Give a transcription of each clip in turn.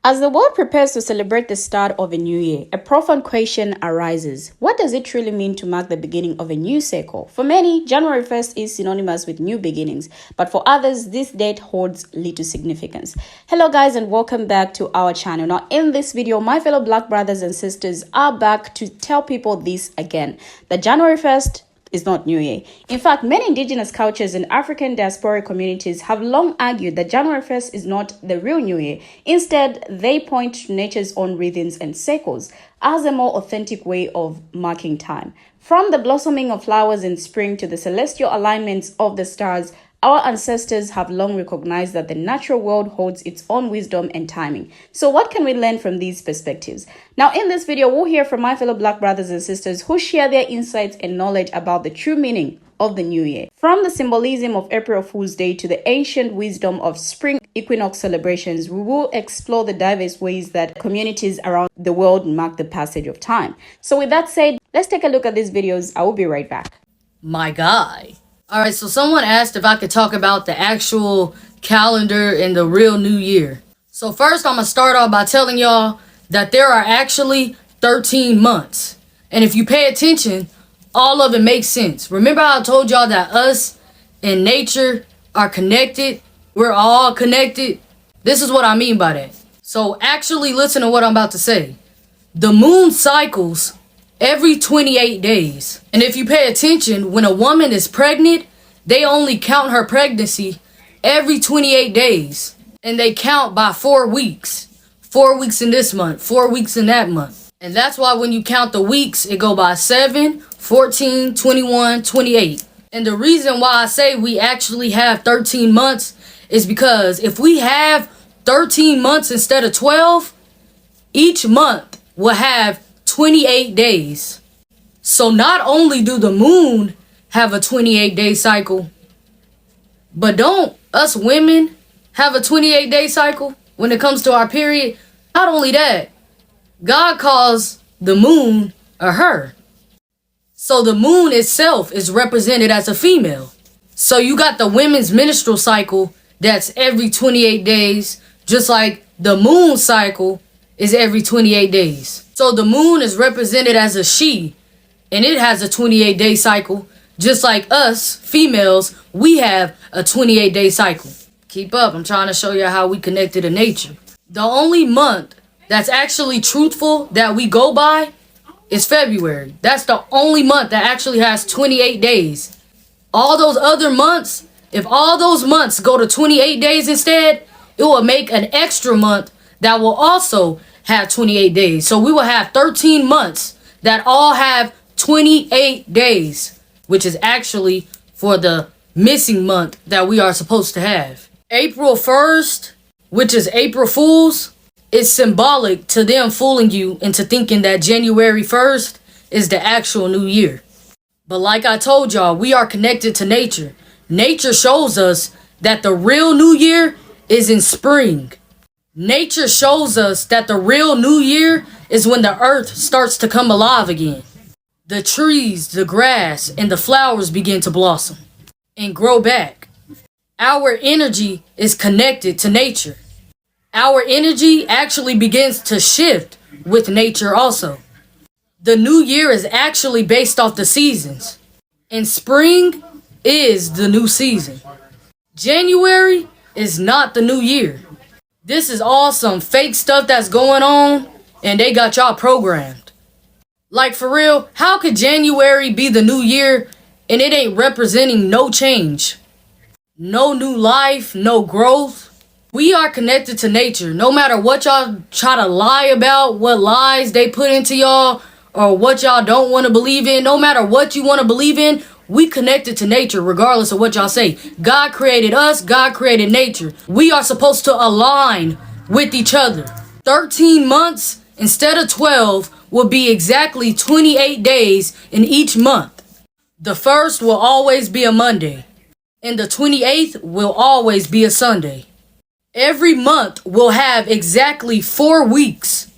As the world prepares to celebrate the start of a new year, a profound question arises. What does it truly mean to mark the beginning of a new cycle? For many, January 1st is synonymous with new beginnings, but for others, this date holds little significance. Hello guys, and welcome back to our channel. Now in this video, my fellow Black brothers and sisters are back to tell people this again, that January 1st is not New Year. In fact, many indigenous cultures and African diasporic communities have long argued that January 1st is not the real New Year. Instead, they point to nature's own rhythms and cycles as a more authentic way of marking time. From the blossoming of flowers in spring to the celestial alignments of the stars, our ancestors have long recognized that the natural world holds its own wisdom and timing. So what can we learn from these perspectives? Now, in this video, we'll hear from my fellow Black brothers and sisters who share their insights and knowledge about the true meaning of the new year. From the symbolism of April Fool's Day to the ancient wisdom of spring equinox celebrations, we will explore the diverse ways that communities around the world mark the passage of time. So with that said, let's take a look at these videos. I will be right back. My guy. All right, so someone asked if I could talk about the actual calendar and the real new year. So first, I'm going to start off by telling y'all that there are actually 13 months. And if you pay attention, all of it makes sense. Remember how I told y'all that us and nature are connected? We're all connected. This is what I mean by that. So actually listen to what I'm about to say. The moon cycles every 28 days. And if you pay attention, when a woman is pregnant, they only count her pregnancy every 28 days. And they count by 4 weeks. 4 weeks in this month, 4 weeks in that month. And that's why when you count the weeks, it go by 7, 14, 21, 28. And the reason why I say we actually have 13 months is because if we have 13 months instead of 12, each month will have 28 days. So not only do the moon have a 28-day cycle, but don't us women have a 28-day cycle when it comes to our period? Not only that, God calls the moon a her. So the moon itself is represented as a female. So you got the women's menstrual cycle that's every 28 days, just like the moon cycle is every 28 days. So the moon is represented as a she, and it has a 28-day cycle. Just like us, females, we have a 28-day cycle. Keep up, I'm trying to show you how we connected to nature. The only month that's actually truthful that we go by is February. That's the only month that actually has 28 days. All those other months, if all those months go to 28 days instead, it will make an extra month that will also have 28 days. So we will have 13 months that all have 28 days, which is actually for the missing month that we are supposed to have. April 1st, which is April Fool's, is symbolic to them fooling you into thinking that January 1st is the actual new year. But like I told y'all, we are connected to nature. Nature shows us that the real new year is in spring. Nature shows us that the real new year is when the earth starts to come alive again. The trees, the grass, and the flowers begin to blossom and grow back. Our energy is connected to nature. Our energy actually begins to shift with nature also. The new year is actually based off the seasons. And spring is the new season. January is not the new year. This is all some fake stuff that's going on, and they got y'all programmed. Like for real, how could January be the new year and it ain't representing no change? No new life, no growth. We are connected to nature. No matter what y'all try to lie about, what lies they put into y'all, or what y'all don't want to believe in, no matter what you want to believe in, we connected to nature regardless of what y'all say. God created us. God created nature. We are supposed to align with each other. 13 months instead of 12 will be exactly 28 days in each month. The first will always be a Monday, and the 28th will always be a Sunday. Every month will have exactly 4 weeks,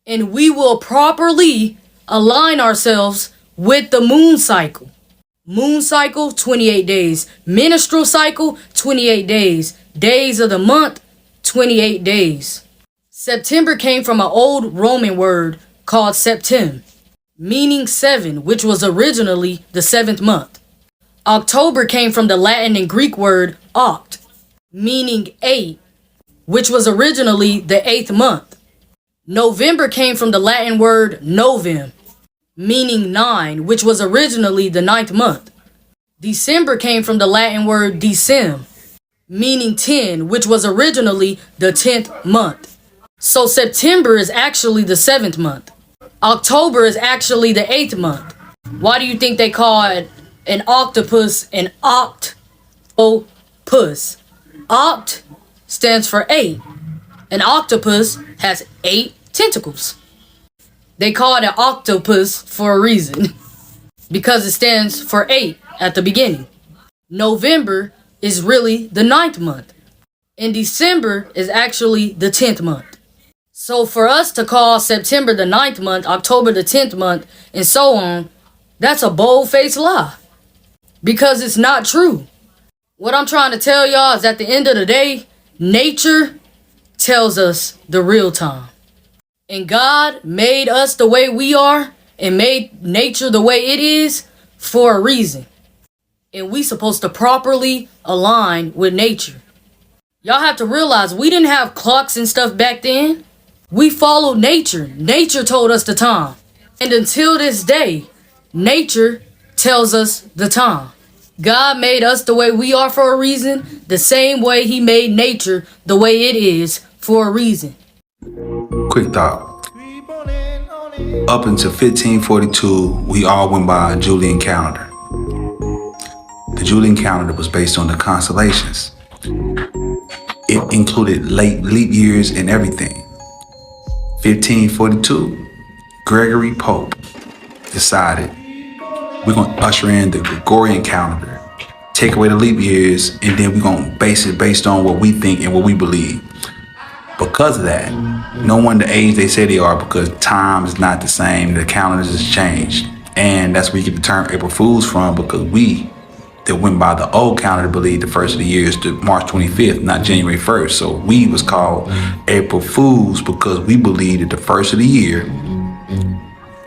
and we will properly align ourselves with the moon cycle. Moon cycle, 28 days. Menstrual cycle, 28 days. Days of the month, 28 days. September came from an old Roman word called septem, meaning 7, which was originally the 7th month. October came from the Latin and Greek word oct, meaning 8, which was originally the 8th month. November came from the Latin word novem, meaning 9, which was originally the 9th month. December came from the Latin word decem, meaning 10, which was originally the 10th month. So September is actually the 7th month. October is actually the 8th month. Why do you think they call it an octopus an octopus? Oct stands for 8. An octopus has 8 tentacles. They call it an octopus for a reason, because it stands for 8 at the beginning. November is really the 9th month, and December is actually the 10th month. So for us to call September the 9th month, October the 10th month, and so on, that's a bold-faced lie, because it's not true. What I'm trying to tell y'all is at the end of the day, nature tells us the real time. And God made us the way we are and made nature the way it is for a reason. And we supposed to properly align with nature. Y'all have to realize we didn't have clocks and stuff back then. We followed nature. Nature told us the time. And until this day, nature tells us the time. God made us the way we are for a reason, the same way he made nature the way it is for a reason. Quick thought. Up until 1542, we all went by a Julian calendar. The Julian calendar was based on the constellations. It included late leap years and everything. 1542, Gregory Pope decided we're going to usher in the Gregorian calendar, take away the leap years, and then we're going to base it based on what we think and what we believe. Because of that, no wonder the age they say they are, because time is not the same, the calendars has changed. And that's where you get the term April Fools from, because we that went by the old calendar believed the first of the year is the March 25th, not January 1st. So we was called April Fools because we believed that the first of the year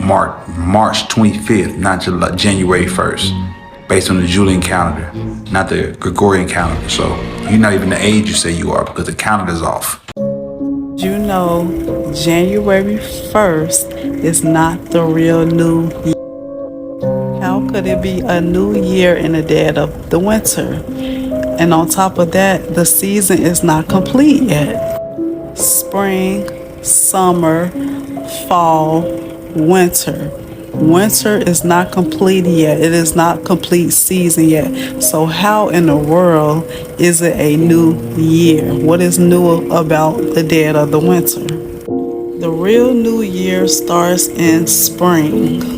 marked March 25th, not January 1st, based on the Julian calendar, not the Gregorian calendar. So you're not even the age you say you are, because the calendar's off. You know, January 1st is not the real new year. How could it be a new year in the dead of the winter? And on top of that, the season is not complete yet. Spring, summer, fall, winter. Winter is not complete yet. It is not complete season yet. So how in the world is it a new year? What is new about the dead of the winter? The real new year starts in spring,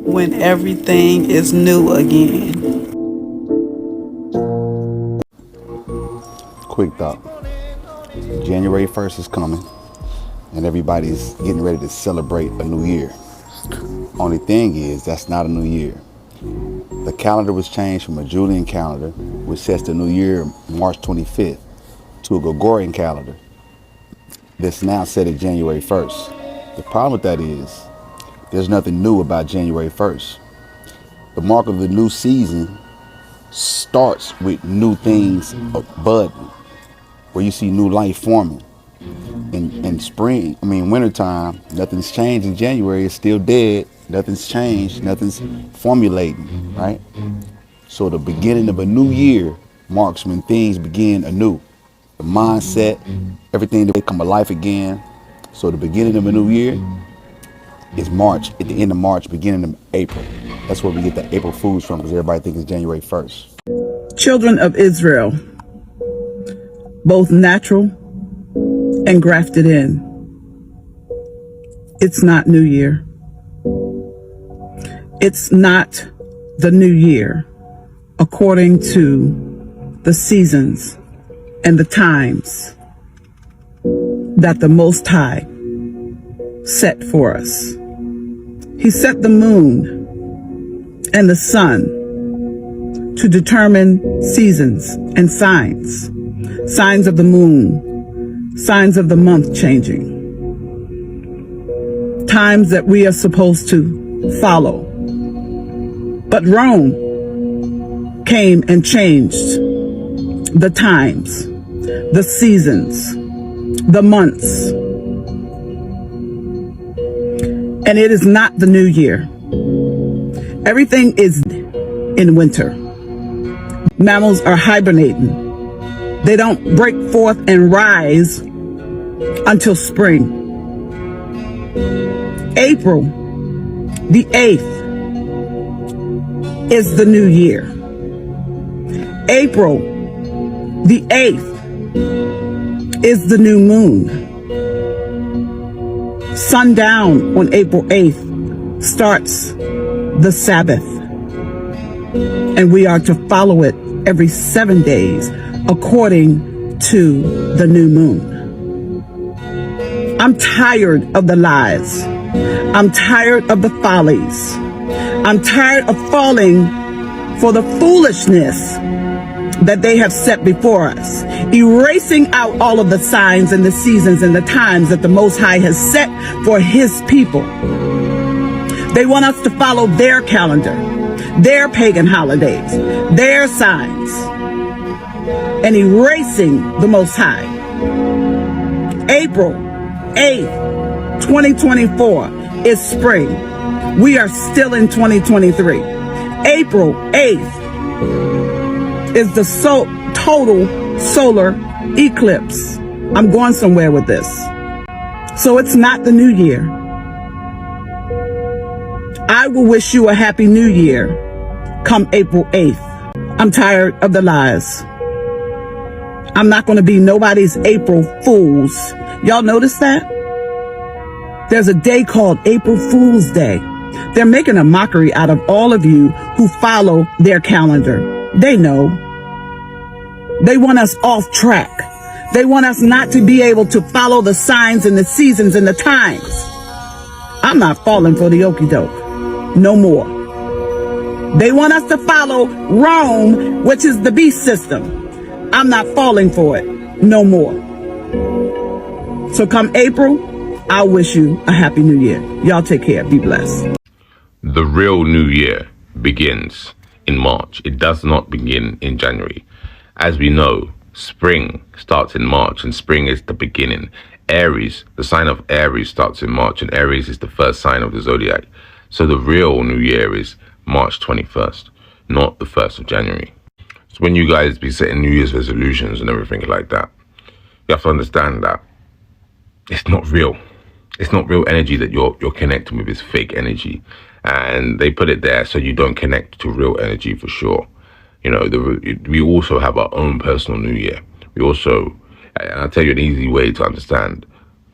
when everything is new again. Quick thought. January 1st is coming, and everybody's getting ready to celebrate a new year. Only thing is, that's not a new year. The calendar was changed from a Julian calendar, which sets the new year March 25th, to a Gregorian calendar that's now set at January 1st. The problem with that is, there's nothing new about January 1st. The mark of the new season starts with new things budding, where you see new life forming. In wintertime, nothing's changed. In January, it's still dead. Nothing's changed. Nothing's formulating, right? So the beginning of a new year marks when things begin anew. The mindset, everything to become alive again. So the beginning of a new year is March, at the end of March, beginning of April. That's where we get the April Fools from, because everybody thinks it's January 1st. Children of Israel, both natural and grafted in. It's not New Year. It's not the new year according to the seasons and the times that the Most High set for us. He set the moon and the sun to determine seasons and signs. Signs of the moon signs of the month changing, times that we are supposed to follow. But Rome came and changed the times, the seasons, the months. And it is not the new year. Everything is in winter. Mammals are hibernating. They don't break forth and rise until spring. April the 8th is the new year. April the 8th is the new moon. Sundown on April 8th starts the Sabbath, and we are to follow it every 7 days according to the new moon. I'm tired of the lies. I'm tired of the follies. I'm tired of falling for the foolishness that they have set before us, erasing out all of the signs and the seasons and the times that the Most High has set for His people. They want us to follow their calendar, their pagan holidays, their signs, and erasing the Most High. April 8th, 2024 is spring. We are still in 2023. April 8th is the total solar eclipse. I'm going somewhere with this. So it's not the new year. I will wish you a happy new year come April 8th. I'm tired of the lies. I'm not going to be nobody's April Fools. Y'all notice that? There's a day called April Fool's Day. They're making a mockery out of all of you who follow their calendar. They know. They want us off track. They want us not to be able to follow the signs and the seasons and the times. I'm not falling for the okie doke. No more. They want us to follow Rome, which is the beast system. I'm not falling for it. No more. So come April, I'll wish you a happy new year. Y'all take care. Be blessed. The real new year begins in March. It does not begin in January. As we know, spring starts in March, and spring is the beginning. Aries, the sign of Aries starts in March, and Aries is the first sign of the zodiac. So the real new year is March 21st, not the 1st of January. So when you guys be setting New Year's resolutions and everything like that, you have to understand that it's not real. It's not real energy that you're connecting with. It's fake energy. And they put it there so you don't connect to real energy for sure. You know, we also have our own personal new year. We also, and I'll tell you an easy way to understand,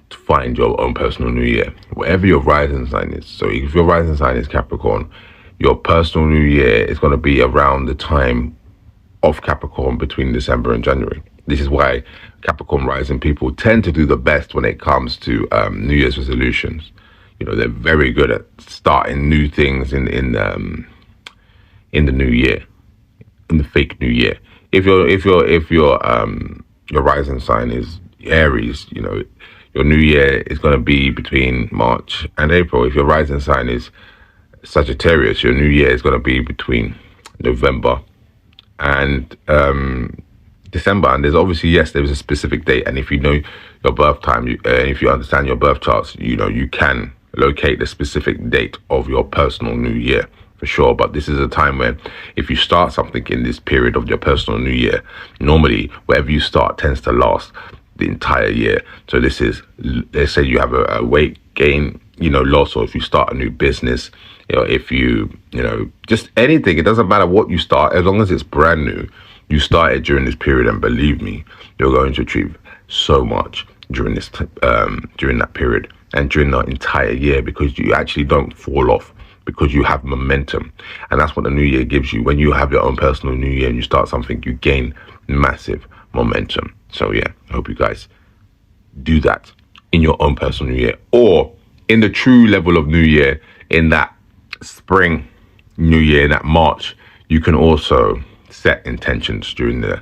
to find your own personal new year. Whatever your rising sign is. So if your rising sign is Capricorn, your personal new year is going to be around the time of Capricorn between December and January. This is why Capricorn rising people tend to do the best when it comes to New Year's resolutions. You know, they're very good at starting new things in the new year, in the fake new year. If your rising sign is Aries, you know, your new year is going to be between March and April. If your rising sign is Sagittarius, your new year is going to be between November and December. And there's obviously, yes, there's a specific date, and if you know your birth time, if you understand your birth charts, you know, you can locate the specific date of your personal new year for sure. But this is a time when if you start something in this period of your personal new year, normally whatever you start tends to last the entire year. So this is, let's say you have a weight gain, you know, loss, or if you start a new business, you know, if you know, just anything, it doesn't matter what you start, as long as it's brand new, you started during this period, and believe me, you're going to achieve so much during this during that period and during the entire year, because you actually don't fall off, because you have momentum. And that's what the new year gives you. When you have your own personal new year and you start something, you gain massive momentum. So yeah, I hope you guys do that in your own personal new year, or in the true level of new year, in that spring new year, in that March. You can also set intentions during the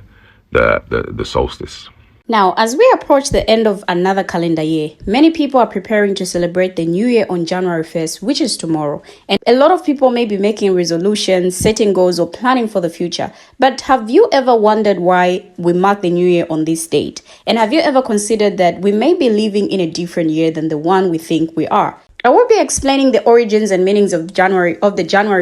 solstice. Now, as we approach the end of another calendar year, many people are preparing to celebrate the new year on January 1st, which is tomorrow. And a lot of people may be making resolutions, setting goals, or planning for the future. But have you ever wondered why we mark the new year on this date? And have you ever considered that we may be living in a different year than the one we think we are? I will be explaining the origins and meanings of the January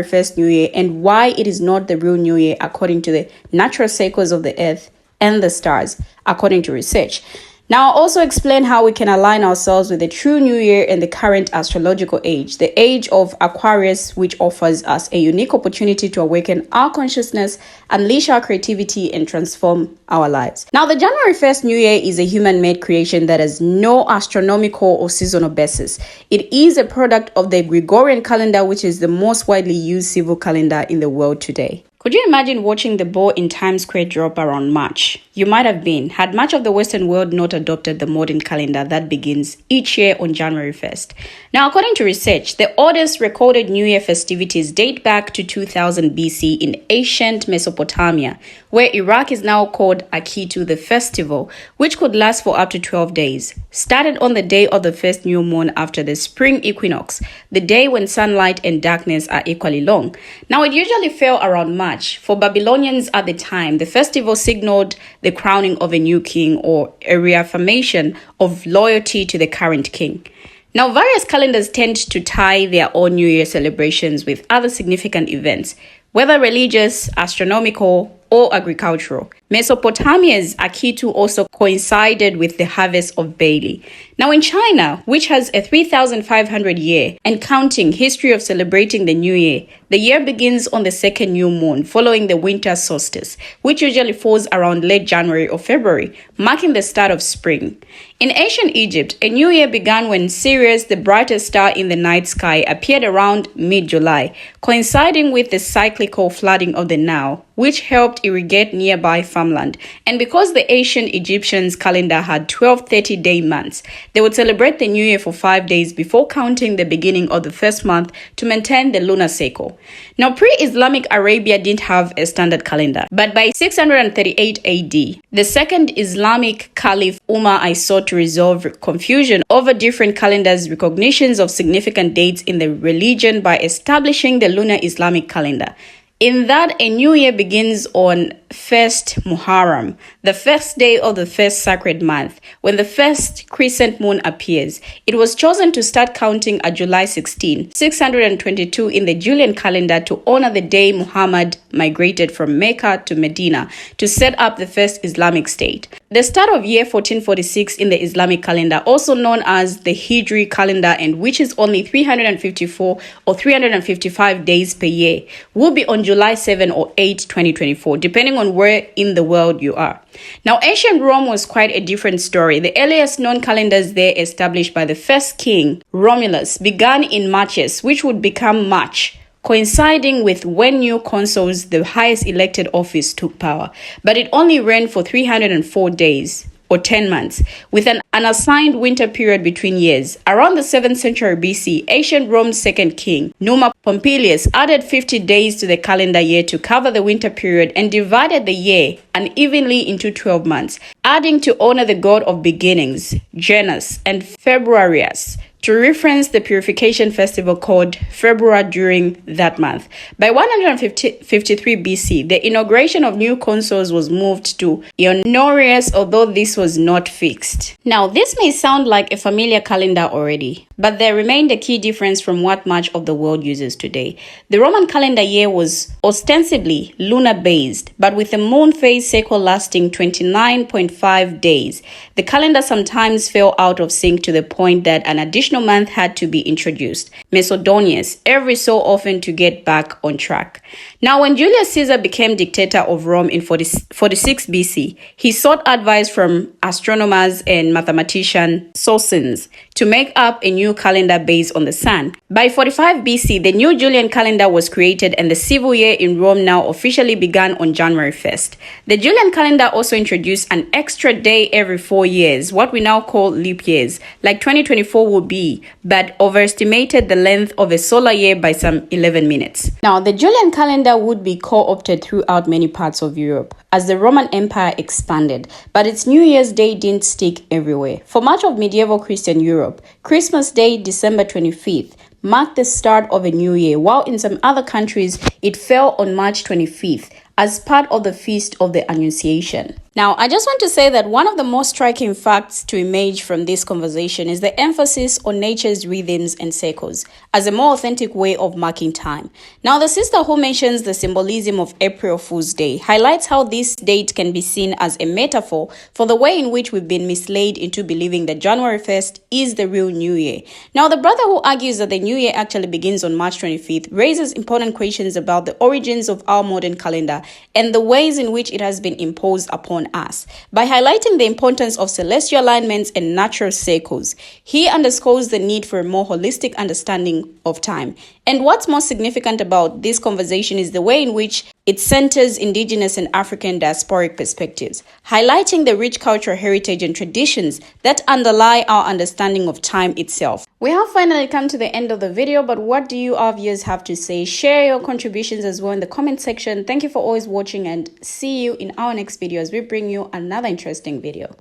1st New Year and why it is not the real New Year according to the natural cycles of the earth and the stars, according to research. Now, I'll also explain how we can align ourselves with the true New Year and the current astrological age, the age of Aquarius, which offers us a unique opportunity to awaken our consciousness, unleash our creativity, and transform our lives. Now, the January 1st New Year is a human-made creation that has no astronomical or seasonal basis. It is a product of the Gregorian calendar, which is the most widely used civil calendar in the world today. Could you imagine watching the ball in Times Square drop around March? You might have been, had much of the Western world not adopted the modern calendar that begins each year on January 1st. Now, according to research, the oldest recorded New Year festivities date back to 2000 BC in ancient Mesopotamia, where Iraq is now called Akitu, the festival, which could last for up to 12 days. Started on the day of the first new moon after the spring equinox, the day when sunlight and darkness are equally long. Now, it usually fell around March. For Babylonians at the time, the festival signaled the crowning of a new king or a reaffirmation of loyalty to the current king. Now, various calendars tend to tie their own New Year celebrations with other significant events, whether religious, astronomical, or agricultural. Mesopotamia's Akitu also coincided with the harvest of barley. Now in China, which has a 3,500 year and counting history of celebrating the new year, the year begins on the second new moon following the winter solstice, which usually falls around late January or February, marking the start of spring. In ancient Egypt, a new year began when Sirius, the brightest star in the night sky, appeared around mid-July, coinciding with the cyclical flooding of the Nile, which helped irrigate nearby farmland. And because the ancient Egyptians' calendar had 12 30-day months, they would celebrate the new year for 5 days before counting the beginning of the first month to maintain the lunar cycle. Now, pre-Islamic Arabia didn't have a standard calendar, but by 638 AD, the second Islamic Caliph Umar I sought to resolve confusion over different calendars' recognitions of significant dates in the religion by establishing the lunar Islamic calendar. In that, a new year begins on 1st Muharram, the first day of the first sacred month, when the first crescent moon appears. It was chosen to start counting at July 16, 622 in the Julian calendar to honor the day Muhammad migrated from Mecca to Medina to set up the first Islamic state. The start of year 1446 in the Islamic calendar, also known as the Hijri calendar, and which is only 354 or 355 days per year, will be on July 7 or 8, 2024, depending on where in the world you are. Now, ancient Rome was quite a different story. The earliest known calendars there, established by the first king, Romulus, began in Marches, which would become March, coinciding with when new consuls, the highest elected office, took power. But it only ran for 304 days, or 10 months, with an unassigned winter period between years. Around the 7th century BC, ancient Rome's second king, Numa Pompilius, added 50 days to the calendar year to cover the winter period and divided the year unevenly into 12 months, adding to honor the god of beginnings, Janus, and Februarius, to reference the purification festival called February during that month. By 153 BC, the inauguration of new consuls was moved to Honorius, although this was not fixed. Now, this may sound like a familiar calendar already, but there remained a key difference from what much of the world uses today. The Roman calendar year was ostensibly lunar-based, but with a moon phase cycle lasting 29.5 days. The calendar sometimes fell out of sync to the point that an additional month had to be introduced, Mesodonius, every so often to get back on track. Now, when Julius Caesar became dictator of Rome in 46 BC, he sought advice from astronomers and mathematician Socinus to make up a new calendar based on the sun. By 45 BC, the new Julian calendar was created and the civil year in Rome now officially began on January 1st. The Julian calendar also introduced an extra day every 4 years, what we now call leap years, like 2024 will be, but overestimated the length of a solar year by some 11 minutes. Now, the Julian calendar would be co-opted throughout many parts of Europe as the Roman Empire expanded, but its New Year's Day didn't stick everywhere. For much of medieval Christian Europe, Christmas Day, December 25th, marked the start of a new year, while in some other countries, it fell on March 25th as part of the Feast of the Annunciation. Now, I just want to say that one of the most striking facts to emerge from this conversation is the emphasis on nature's rhythms and cycles as a more authentic way of marking time. Now, the sister who mentions the symbolism of April Fool's Day highlights how this date can be seen as a metaphor for the way in which we've been misled into believing that January 1st is the real New Year. Now, the brother who argues that the New Year actually begins on March 25th raises important questions about the origins of our modern calendar and the ways in which it has been imposed upon us. By highlighting the importance of celestial alignments and natural cycles, he underscores the need for a more holistic understanding of time. And what's most significant about this conversation is the way in which it centers indigenous and African diasporic perspectives, highlighting the rich cultural heritage and traditions that underlie our understanding of time itself. We have finally come to the end of the video, but what do you, our viewers, have to say? Share your contributions as well in the comment section. Thank you for always watching and see you in our next video as we bring you another interesting video.